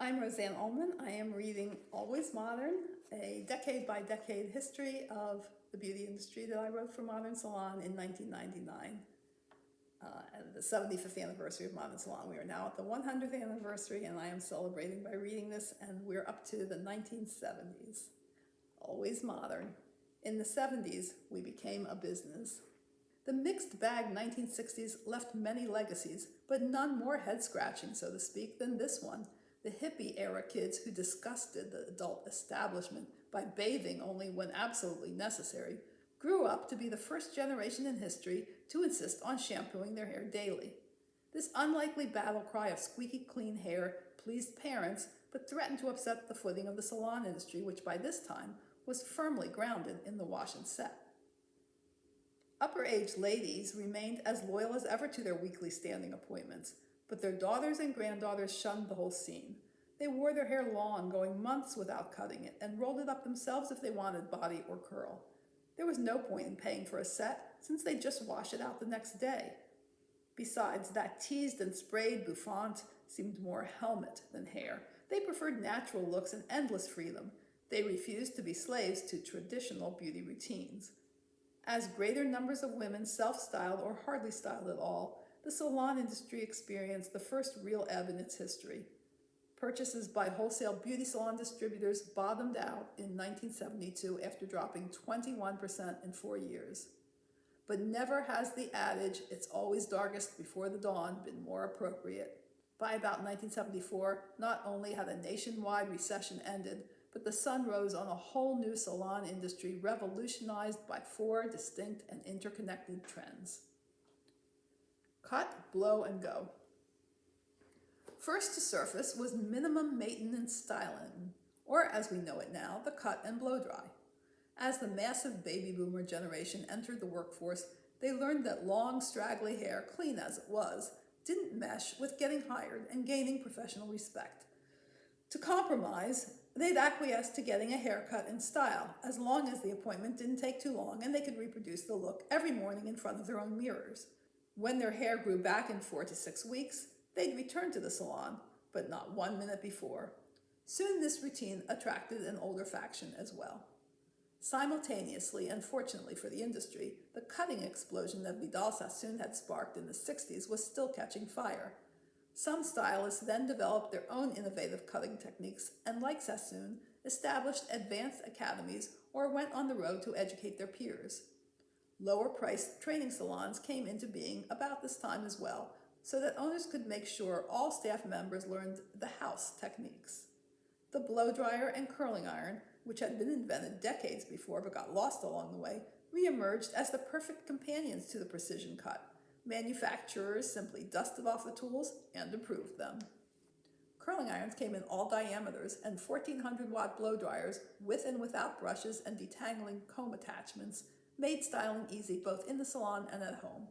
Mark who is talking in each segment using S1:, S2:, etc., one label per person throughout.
S1: I'm Rosanne Ullman. I am reading Always Modern, a decade-by-decade history of the beauty industry that I wrote for Modern Salon in 1999. At the 75th anniversary of Modern Salon. We are now at the 100th anniversary, and I am celebrating by reading this, and we're up to the 1970s. Always modern. In the 70s, we became a business. The mixed bag 1960s left many legacies, but none more head-scratching, so to speak, than this one. The hippie-era kids who disgusted the adult establishment by bathing only when absolutely necessary grew up to be the first generation in history to insist on shampooing their hair daily. This unlikely battle cry of squeaky clean hair pleased parents, but threatened to upset the footing of the salon industry, which by this time was firmly grounded in the wash and set. Upper-aged ladies remained as loyal as ever to their weekly standing appointments, but their daughters and granddaughters shunned the whole scene. They wore their hair long, going months without cutting it, and rolled it up themselves if they wanted body or curl. There was no point in paying for a set, since they'd just wash it out the next day. Besides, that teased and sprayed bouffant seemed more helmet than hair. They preferred natural looks and endless freedom. They refused to be slaves to traditional beauty routines. As greater numbers of women self-styled or hardly styled at all, the salon industry experienced the first real ebb in its history. Purchases by wholesale beauty salon distributors bottomed out in 1972 after dropping 21% in 4 years. But never has the adage, "it's always darkest before the dawn," been more appropriate. By about 1974, not only had a nationwide recession ended, but the sun rose on a whole new salon industry revolutionized by 4 distinct and interconnected trends. Cut, blow, and go. First to surface was minimum maintenance styling, or as we know it now, the cut and blow dry. As the massive baby boomer generation entered the workforce, they learned that long, straggly hair, clean as it was, didn't mesh with getting hired and gaining professional respect. To compromise, they'd acquiesce to getting a haircut in style, as long as the appointment didn't take too long and they could reproduce the look every morning in front of their own mirrors. When their hair grew back in 4 to 6 weeks, they'd return to the salon, but not 1 minute before. Soon this routine attracted an older faction as well. Simultaneously, and fortunately for the industry, the cutting explosion that Vidal Sassoon had sparked in the 60s was still catching fire. Some stylists then developed their own innovative cutting techniques and, like Sassoon, established advanced academies or went on the road to educate their peers. Lower-priced training salons came into being about this time as well, so that owners could make sure all staff members learned the house techniques. The blow dryer and curling iron, which had been invented decades before but got lost along the way, re-emerged as the perfect companions to the precision cut. Manufacturers simply dusted off the tools and improved them. Curling irons came in all diameters, and 1400-watt blow dryers, with and without brushes and detangling comb attachments, made styling easy both in the salon and at home.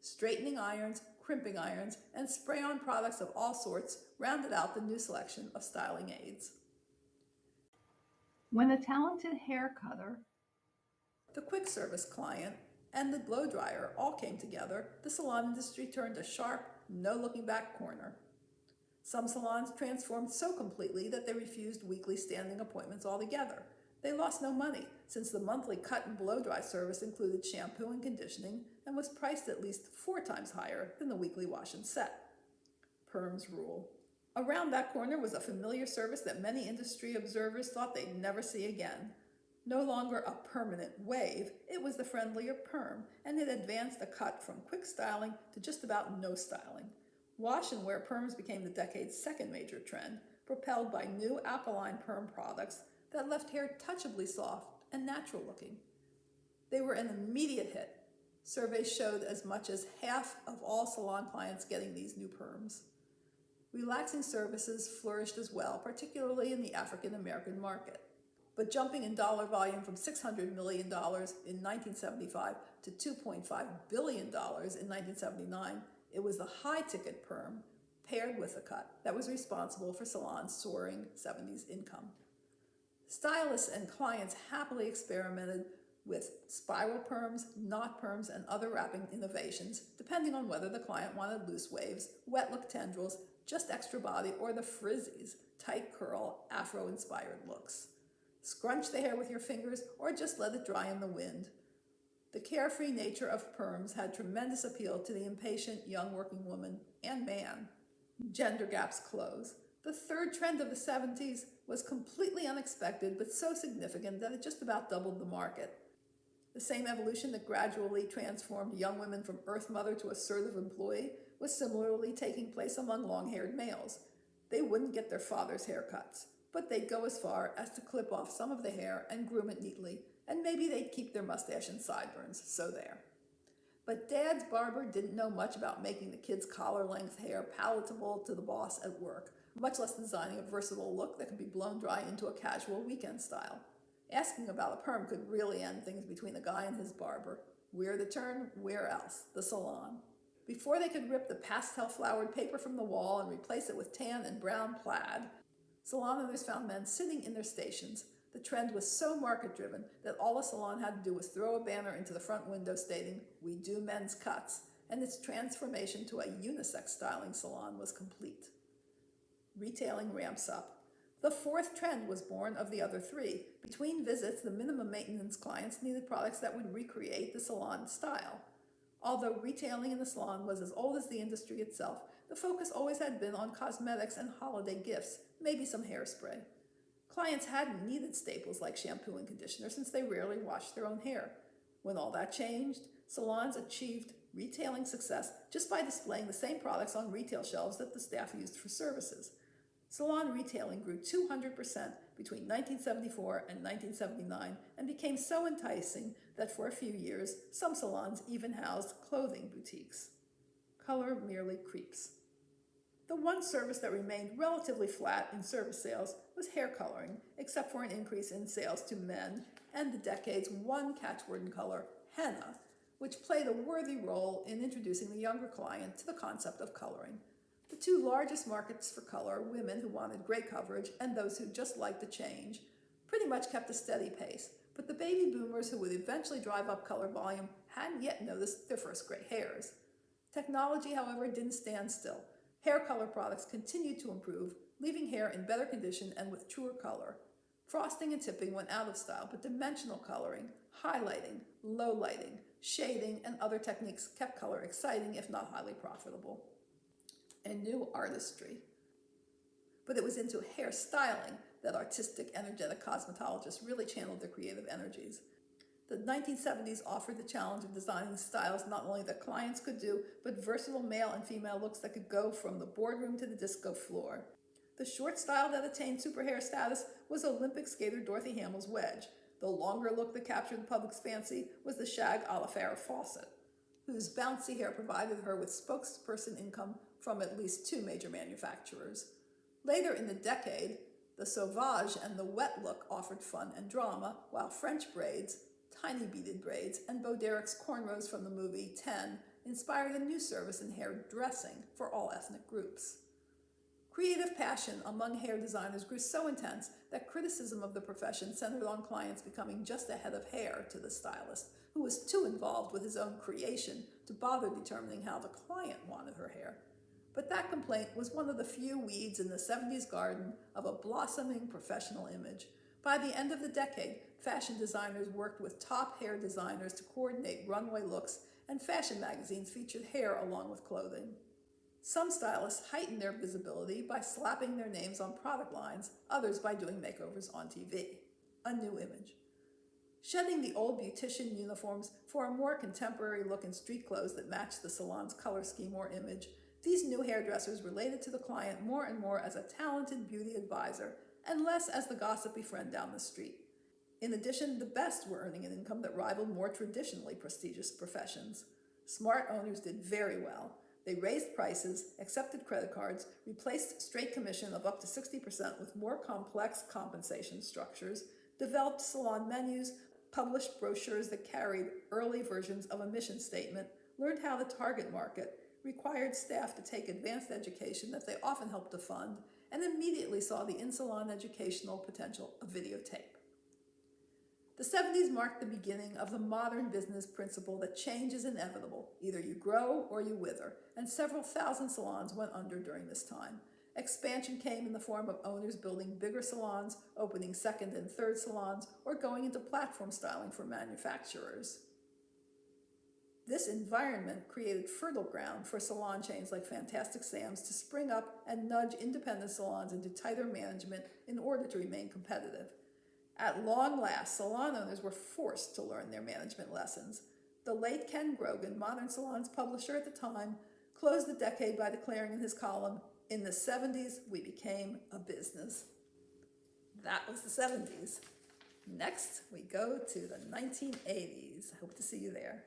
S1: Straightening irons, crimping irons, and spray-on products of all sorts rounded out the new selection of styling aids. When the talented hair cutter, the quick service client, and the blow dryer all came together, the salon industry turned a sharp, no-looking-back corner. Some salons transformed so completely that they refused weekly standing appointments altogether. They lost no money, since the monthly cut and blow dry service included shampoo and conditioning and was priced at least 4 times higher than the weekly wash and set. Perms rule. Around that corner was a familiar service that many industry observers thought they'd never see again. No longer a permanent wave, it was the friendlier perm, and it advanced the cut from quick styling to just about no styling. Wash and wear perms became the decade's second major trend, propelled by new alkaline perm products that left hair touchably soft and natural looking. They were an immediate hit. Surveys showed as much as half of all salon clients getting these new perms. Relaxing services flourished as well, particularly in the African American market. But jumping in dollar volume from $600 million in 1975 to $2.5 billion in 1979, it was the high-ticket perm, paired with a cut, that was responsible for salons' soaring 70s income. Stylists and clients happily experimented with spiral perms, knot perms, and other wrapping innovations, depending on whether the client wanted loose waves, wet look tendrils, just extra body, or the frizzies, tight curl, afro-inspired looks. Scrunch the hair with your fingers or just let it dry in the wind. The carefree nature of perms had tremendous appeal to the impatient young working woman and man. Gender gaps close. The third trend of the 70s was completely unexpected but so significant that it just about doubled the market. The same evolution that gradually transformed young women from earth mother to assertive employee was similarly taking place among long-haired males. They wouldn't get their father's haircuts, but they'd go as far as to clip off some of the hair and groom it neatly, and maybe they'd keep their mustache and sideburns, so there. But Dad's barber didn't know much about making the kids' collar-length hair palatable to the boss at work, much less designing a versatile look that could be blown dry into a casual weekend style. Asking about a perm could really end things between the guy and his barber. Where to turn? Where else? The salon. Before they could rip the pastel-flowered paper from the wall and replace it with tan and brown plaid, salon owners found men sitting in their stations. The trend was so market-driven that all a salon had to do was throw a banner into the front window stating, "We do men's cuts," and its transformation to a unisex styling salon was complete. Retailing ramps up. The fourth trend was born of the other three. Between visits, the minimum maintenance clients needed products that would recreate the salon style. Although retailing in the salon was as old as the industry itself, the focus always had been on cosmetics and holiday gifts, maybe some hairspray. Clients hadn't needed staples like shampoo and conditioner since they rarely washed their own hair. When all that changed, salons achieved retailing success just by displaying the same products on retail shelves that the staff used for services. Salon retailing grew 200% between 1974 and 1979 and became so enticing that for a few years, some salons even housed clothing boutiques. Color merely creeps. The one service that remained relatively flat in service sales was hair coloring, except for an increase in sales to men and the decade's one catchword in color, henna, which played a worthy role in introducing the younger client to the concept of coloring. The two largest markets for color, women who wanted gray coverage and those who just liked the change, pretty much kept a steady pace, but the baby boomers who would eventually drive up color volume hadn't yet noticed their first gray hairs. Technology, however, didn't stand still. Hair color products continued to improve, leaving hair in better condition and with truer color. Frosting and tipping went out of style, but dimensional coloring, highlighting, low lighting, shading, and other techniques kept color exciting, if not highly profitable. And new artistry. But it was into hair styling that artistic, energetic cosmetologists really channeled their creative energies. The 1970s offered the challenge of designing styles not only that clients could do, but versatile male and female looks that could go from the boardroom to the disco floor. The short style that attained super hair status was Olympic skater Dorothy Hamill's wedge. The longer look that captured the public's fancy was the shag a la Farrah Fawcett, whose bouncy hair provided her with spokesperson income from at least two major manufacturers. Later in the decade, the sauvage and the wet look offered fun and drama, while French braids, tiny beaded braids, and Bo Derek's cornrows from the movie 10 inspired a new service in hair dressing for all ethnic groups. Creative passion among hair designers grew so intense that criticism of the profession centered on clients becoming just a head of hair to the stylist, who was too involved with his own creation to bother determining how the client wanted her hair. But that complaint was one of the few weeds in the 70s garden of a blossoming professional image. By the end of the decade, fashion designers worked with top hair designers to coordinate runway looks, and fashion magazines featured hair along with clothing. Some stylists heightened their visibility by slapping their names on product lines, others by doing makeovers on TV. A new image. Shedding the old beautician uniforms for a more contemporary look in street clothes that matched the salon's color scheme or image, these new hairdressers related to the client more and more as a talented beauty advisor and less as the gossipy friend down the street. In addition, the best were earning an income that rivaled more traditionally prestigious professions. Smart owners did very well. They raised prices, accepted credit cards, replaced straight commission of up to 60% with more complex compensation structures, developed salon menus, published brochures that carried early versions of a mission statement, learned how to target market, required staff to take advanced education that they often helped to fund, and immediately saw the in-salon educational potential of videotape. The 70s marked the beginning of the modern business principle that change is inevitable. Either you grow or you wither, and several thousand salons went under during this time. Expansion came in the form of owners building bigger salons, opening second and third salons, or going into platform styling for manufacturers. This environment created fertile ground for salon chains like Fantastic Sam's to spring up and nudge independent salons into tighter management in order to remain competitive. At long last, salon owners were forced to learn their management lessons. The late Ken Grogan, Modern Salon's publisher at the time, closed the decade by declaring in his column, "In the 70s, we became a business." That was the 70s. Next, we go to the 1980s. I hope to see you there.